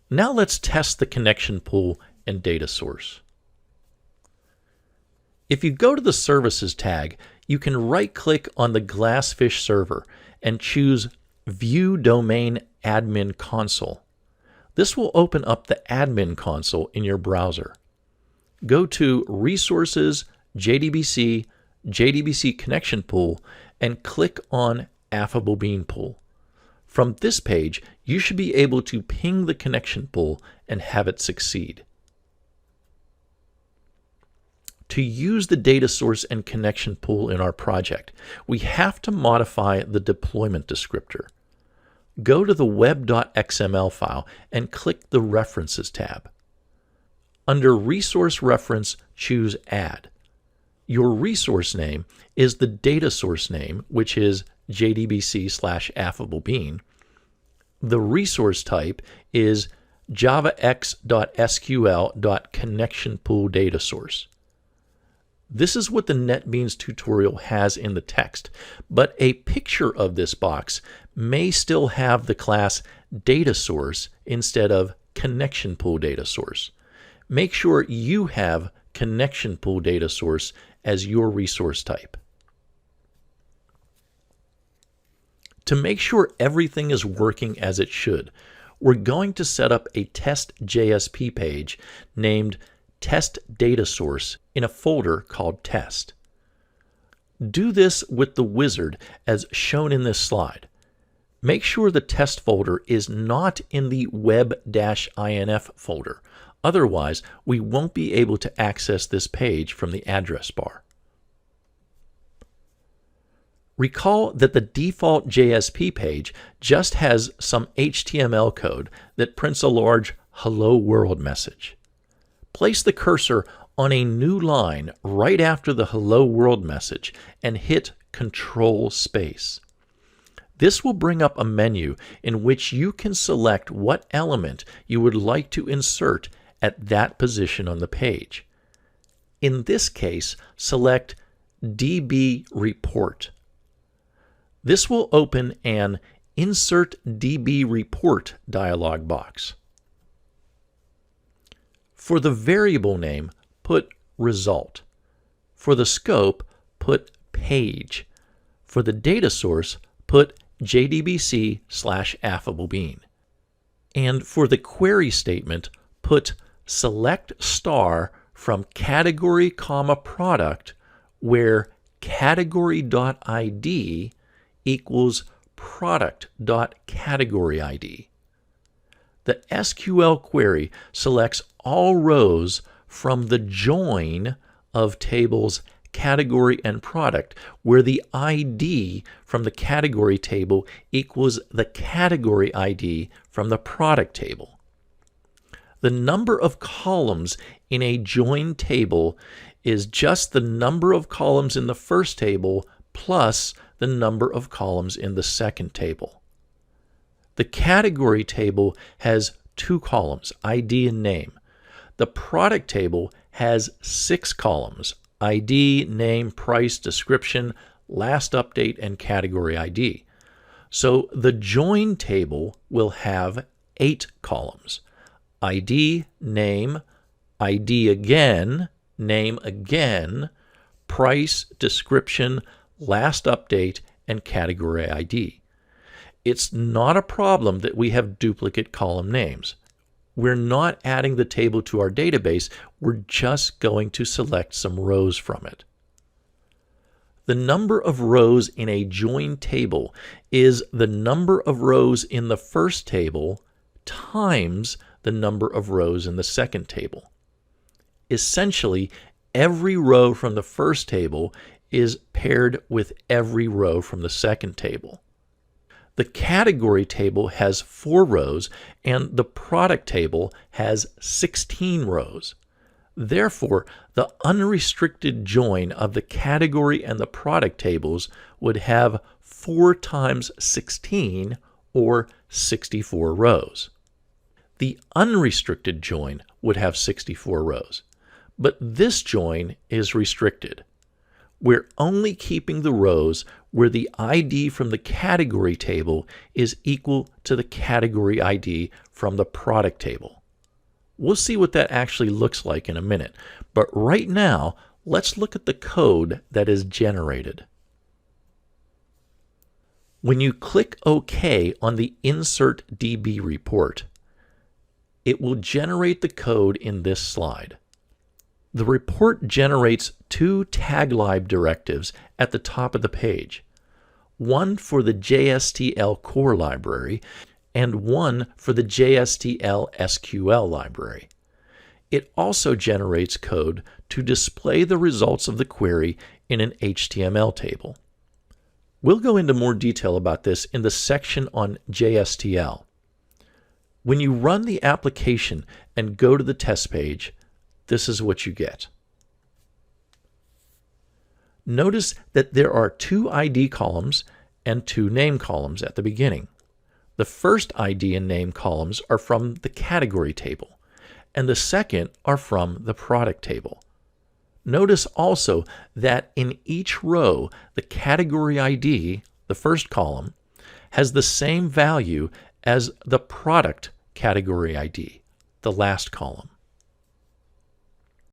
Now let's test the connection pool and data source. If you go to the Services tag, you can right-click on the Glassfish server and choose View Domain Admin Console. This will open up the admin console in your browser. Go to Resources, JDBC, JDBC Connection Pool, and click on Affable Bean Pool. From this page, you should be able to ping the connection pool and have it succeed. To use the data source and connection pool in our project, we have to modify the deployment descriptor. Go to the web.xml file and click the References tab. Under Resource Reference, choose Add. Your resource name is the data source name, which is JDBC/AffableBean. The resource type is javax.sql.connectionPoolDataSource. This is what the NetBeans tutorial has in the text, but a picture of this box may still have the class DataSource instead of ConnectionPoolDataSource. Make sure you have ConnectionPoolDataSource as your resource type. To make sure everything is working as it should, we're going to set up a Test Jsp page named Test Data Source in a folder called Test. Do this with the wizard as shown in this slide. Make sure the test folder is not in the web-inf folder. Otherwise, we won't be able to access this page from the address bar. Recall that the default JSP page just has some HTML code that prints a large Hello World message. Place the cursor on a new line right after the Hello World message and hit Control Space. This will bring up a menu in which you can select what element you would like to insert at that position on the page. In this case, select DB Report. This will open an Insert DB Report dialog box. For the variable name, put Result. For the scope, put Page. For the data source, put JDBC/AffableBean. And for the query statement, put select star from category, product, where category.id equals product.categoryID. The SQL query selects all rows from the join of tables category and product, where the ID from the category table equals the category ID from the product table. The number of columns in a join table is just the number of columns in the first table plus the number of columns in the second table. The category table has 2 columns, ID and name. The product table has 6 columns, ID, name, price, description, last update, and category ID. So the join table will have 8 columns, ID, name, ID again, name again, price, description, last update, and category ID. It's not a problem that we have duplicate column names. We're not adding the table to our database, we're just going to select some rows from it. The number of rows in a joined table is the number of rows in the first table times the number of rows in the second table. Essentially, every row from the first table is paired with every row from the second table. The category table has 4 rows and the product table has 16 rows. Therefore, the unrestricted join of the category and the product tables would have 4 times 16 or 64 rows. The unrestricted join would have 64 rows, but this join is restricted. We're only keeping the rows where the ID from the category table is equal to the category ID from the product table. We'll see what that actually looks like in a minute, but right now, let's look at the code that is generated. When you click OK on the Insert DB report, it will generate the code in this slide. The report generates two taglib directives at the top of the page, one for the JSTL core library and one for the JSTL SQL library. It also generates code to display the results of the query in an HTML table. We'll go into more detail about this in the section on JSTL. When you run the application and go to the test page, this is what you get. Notice that there are two ID columns and two name columns at the beginning. The first ID and name columns are from the category table, and the second are from the product table. Notice also that in each row, the category ID, the first column, has the same value as the product category ID, the last column.